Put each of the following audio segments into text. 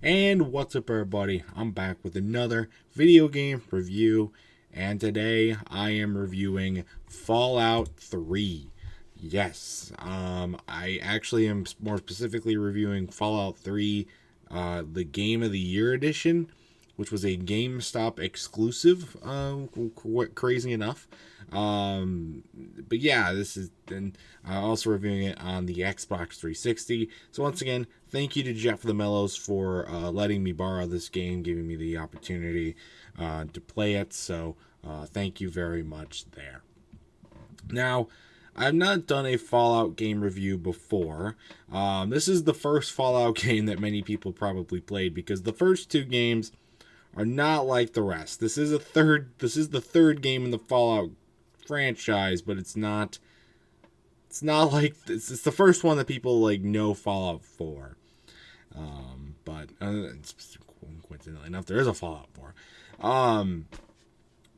And what's up, everybody? I'm back with another video game review, and today I am reviewing Fallout 3. Yes, I actually am more specifically reviewing Fallout 3, the Game of the Year edition, which was a GameStop exclusive, crazy enough. But yeah, this is then also reviewing it on the Xbox 360. So once again, thank you to Jeffofthemellows for letting me borrow this game, giving me the opportunity to play it. So thank you very much there. Now, I've not done a Fallout game review before. This is the first Fallout game that many people probably played because the first two games are not like the rest. This is the third game in the Fallout franchise, but it's not like it's the first one that people like know Fallout 4. But coincidentally enough, there is a Fallout 4.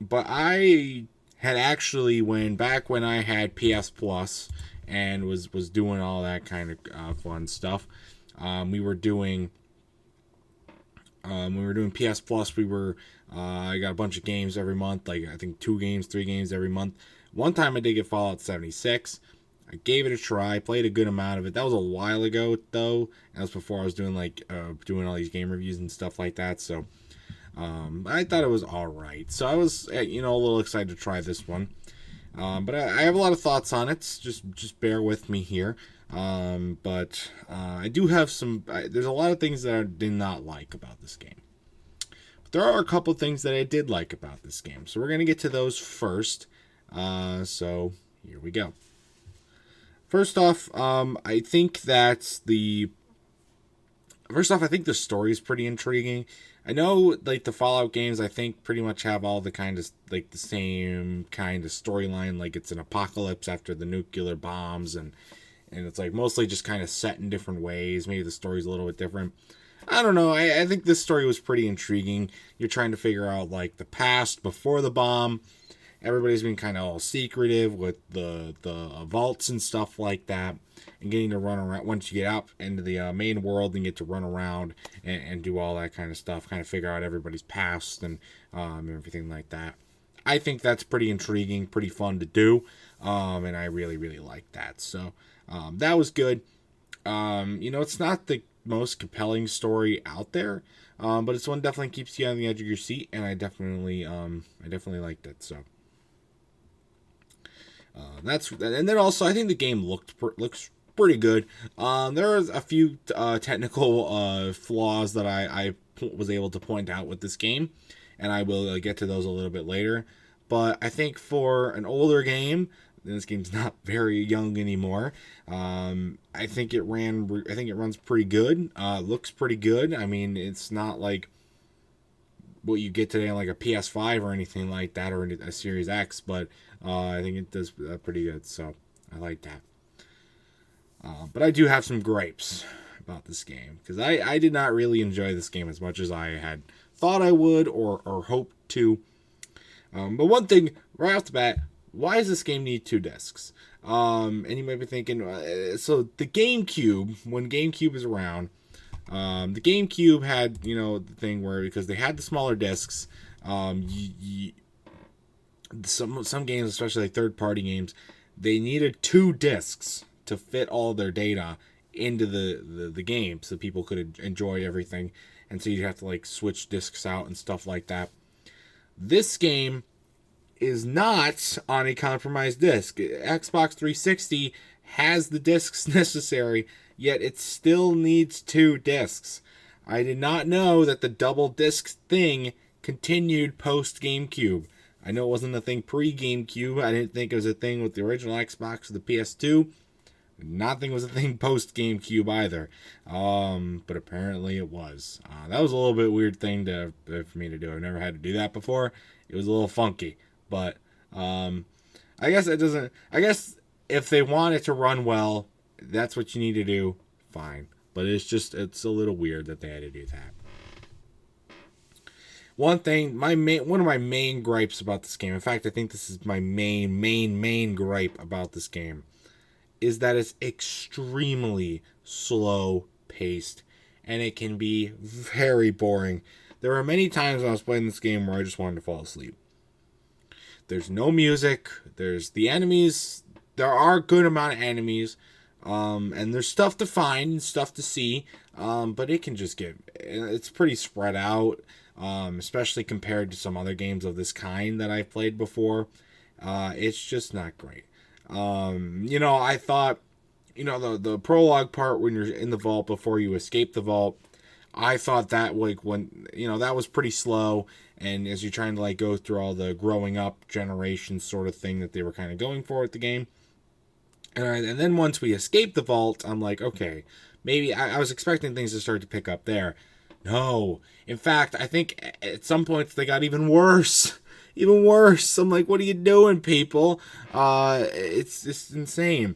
But I had actually when I had PS Plus and was doing all that kind of fun stuff. We were doing PS Plus. I got a bunch of games every month, like I think 3 games every month. One time I did get Fallout 76. I gave it a try, played a good amount of it. That was a while ago though. That was before I was doing doing all these game reviews and stuff like that. So I thought it was all right. So I was a little excited to try this one. But I have a lot of thoughts on it. Just bear with me here. But I do have there's a lot of things that I did not like about this game. But there are a couple things that I did like about this game. So we're going to get to those first. So here we go. First off, I think the story is pretty intriguing. I know, like, the Fallout games, I think, pretty much have all the kind of, like, the same kind of storyline. Like, it's an apocalypse after the nuclear bombs, and it's, like, mostly just kind of set in different ways. Maybe the story's a little bit different. I don't know. I think this story was pretty intriguing. You're trying to figure out, like, the past before the bomb. Everybody's been kind of all secretive with the vaults and stuff like that, and getting to run around once you get out into the main world and get to run around and do all that kind of stuff, kind of figure out everybody's past and everything like that. I think that's pretty intriguing, pretty fun to do, and I really, really like that. So that was good. It's not the most compelling story out there, but it's one definitely keeps you on the edge of your seat, and I definitely liked it. So. And then also I think the game looks pretty good. There are a few technical flaws that I was able to point out with this game, and I will get to those a little bit later. But I think for an older game, this game's not very young anymore. I think it runs pretty good. Looks pretty good. I mean, it's not like what you get today on like a PS5 or anything like that, or a Series X, but I think it does pretty good, so I like that. But I do have some gripes about this game, because I did not really enjoy this game as much as I had thought I would or hoped to. But one thing, right off the bat, why does this game need 2 discs? And you might be thinking, so the GameCube, when GameCube was around, the GameCube had, the thing where, because they had the smaller discs, some games, especially like third-party games, they needed 2 discs to fit all their data into the game so people could enjoy everything, and so you'd have to like switch discs out and stuff like that. This game is not on a compromised disc. Xbox 360 has the discs necessary, yet it still needs 2 discs. I did not know that the double disc thing continued post GameCube. I know it wasn't a thing pre-GameCube. I didn't think it was a thing with the original Xbox or the PS2. Nothing was a thing post-GameCube either. But apparently it was. That was a little bit weird thing for me to do. I've never had to do that before. It was a little funky. But I guess it doesn't... I guess if they want it to run well, that's what you need to do. Fine. But it's a little weird that they had to do that. One thing, one of my main gripes about this game, in fact, I think this is my main gripe about this game, is that it's extremely slow paced and it can be very boring. There were many times when I was playing this game where I just wanted to fall asleep. There's no music. There's the enemies. There are a good amount of enemies. And there's stuff to find and stuff to see. But it can just it's pretty spread out. Especially compared to some other games of this kind that I've played before. It's just not great. I thought, the prologue part when you're in the vault before you escape the vault, I thought that that was pretty slow, and as you're trying to go through all the growing up generation sort of thing that they were kind of going for at the game, and then once we escape the vault, I'm like, okay, maybe I was expecting things to start to pick up there. No, in fact, I think at some points they got even worse. Even worse. I'm like, what are you doing, people? It's just insane.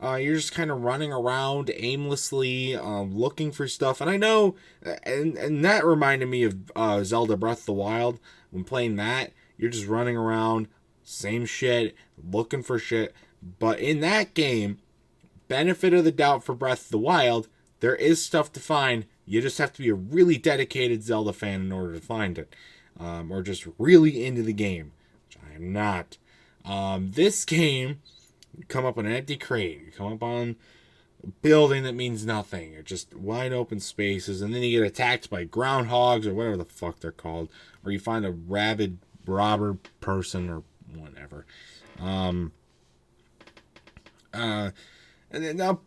You're just kind of running around aimlessly, looking for stuff. And I know, and that reminded me of Zelda Breath of the Wild. When playing that, you're just running around, same shit, looking for shit. But in that game, benefit of the doubt for Breath of the Wild, there is stuff to find. You just have to be a really dedicated Zelda fan in order to find it. Or just really into the game, which I am not. This game, you come up on an empty crate, you come up on a building that means nothing, or just wide open spaces, and then you get attacked by groundhogs, or whatever the fuck they're called, or you find a rabid robber person, or whatever. And then, now,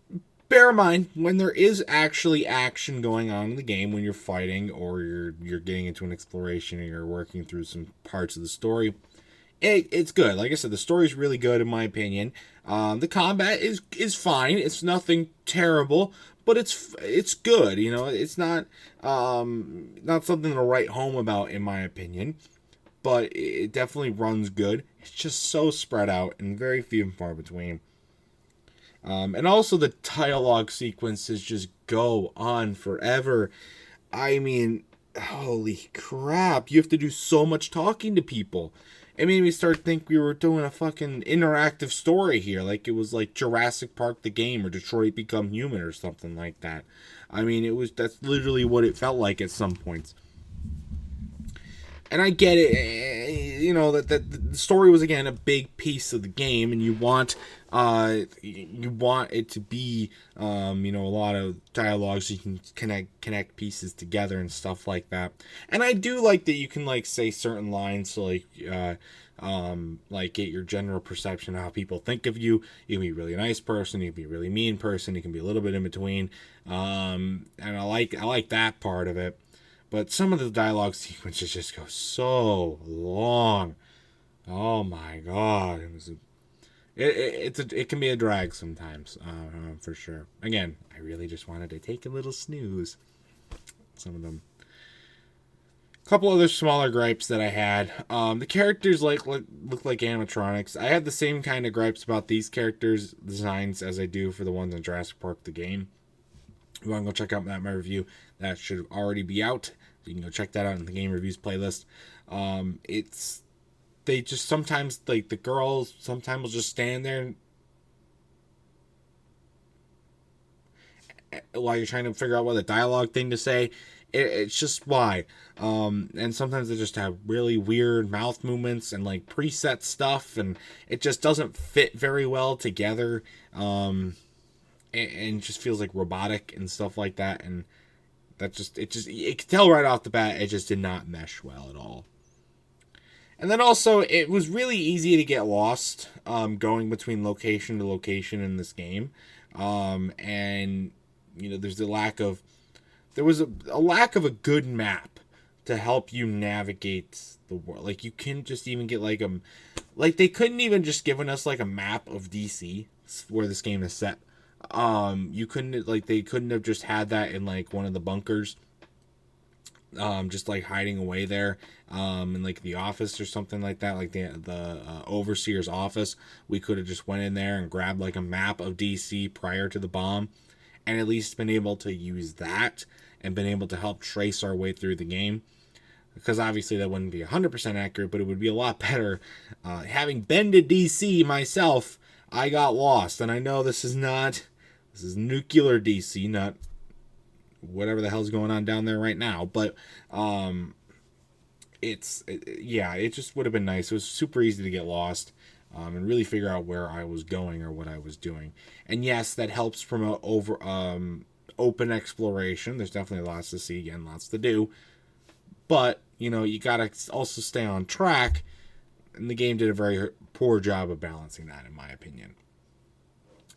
bear in mind, when there is actually action going on in the game, when you're fighting, or you're getting into an exploration, or you're working through some parts of the story, it's good. Like I said, the story's really good in my opinion. The combat is fine. It's nothing terrible, but it's good. It's not something to write home about in my opinion. But it definitely runs good. It's just so spread out and very few and far between. And also the dialogue sequences just go on forever. I mean, holy crap. You have to do so much talking to people. It made me start think we were doing a fucking interactive story here. Like it was like Jurassic Park the game or Detroit Become Human or something like that. I mean, that's literally what it felt like at some points. And I get it, that the story was, again, a big piece of the game, and you want it to be, a lot of dialogue so you can connect pieces together and stuff like that. And I do like that you can, say certain lines to, get your general perception of how people think of you. You can be a really nice person, you can be a really mean person, you can be a little bit in between. And I like that part of it. But some of the dialogue sequences just go so long. Oh my god, it can be a drag sometimes, for sure. Again, I really just wanted to take a little snooze. Some of them. A couple other smaller gripes that I had. The characters look like animatronics. I had the same kind of gripes about these characters' designs as I do for the ones in Jurassic Park the game. If you want to go check out my review, that should already be out. You can go check that out in the game reviews playlist. They just sometimes, the girls sometimes will just stand there while you're trying to figure out what the dialogue thing to say. It's just why. And sometimes they just have really weird mouth movements and preset stuff, and it just doesn't fit very well together. And just feels robotic and stuff like that, and you can tell right off the bat it just did not mesh well at all. And then also it was really easy to get lost going between location to location in this game, and there's a lack of a good map to help you navigate the world. You couldn't just even get they couldn't even just given us a map of DC where this game is set. You couldn't they couldn't have just had that in one of the bunkers, just hiding away there, in the office or something like that, the overseer's office. We could have just went in there and grabbed a map of DC prior to the bomb, and at least been able to use that and been able to help trace our way through the game. Because obviously that wouldn't be 100% accurate, but it would be a lot better. Having been to DC myself, I got lost, and I know this is nuclear DC, not whatever the hell's going on down there right now. But yeah, it just would have been nice. It was super easy to get lost and really figure out where I was going or what I was doing. And yes, that helps promote open exploration. There's definitely lots to see, again, lots to do. But, you got to also stay on track. And the game did a very poor job of balancing that, in my opinion.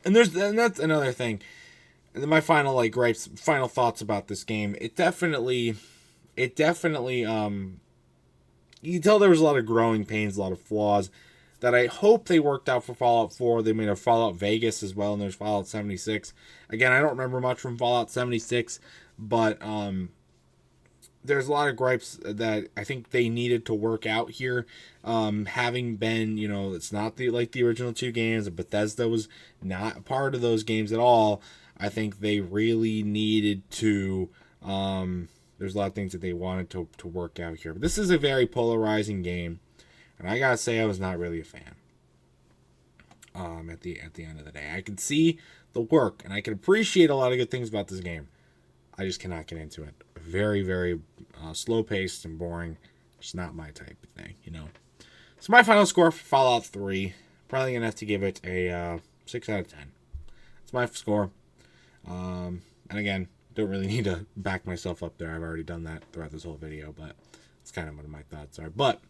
And that's another thing. My final gripes, final thoughts about this game. It definitely you can tell there was a lot of growing pains, a lot of flaws that I hope they worked out for Fallout 4. They made a Fallout Vegas as well, and there's Fallout 76. Again, I don't remember much from Fallout 76, but there's a lot of gripes that I think they needed to work out here. Having been, it's not the original two games. Bethesda was not a part of those games at all. I think they really needed to. There's a lot of things that they wanted to work out here. But this is a very polarizing game, and I gotta say I was not really a fan. At the end of the day, I can see the work, and I can appreciate a lot of good things about this game. I just cannot get into it. Very, very slow-paced and boring. Just not my type of thing, So my final score for Fallout 3, probably going to have to give it a 6 out of 10. It's my score. And again, don't really need to back myself up there. I've already done that throughout this whole video, but it's kind of what my thoughts are. But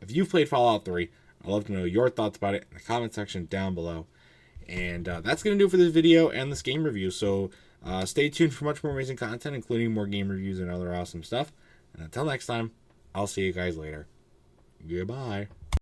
if you've played Fallout 3, I'd love to know your thoughts about it in the comment section down below. And that's going to do it for this video and this game review. So stay tuned for much more amazing content, including more game reviews and other awesome stuff. And until next time, I'll see you guys later. Goodbye.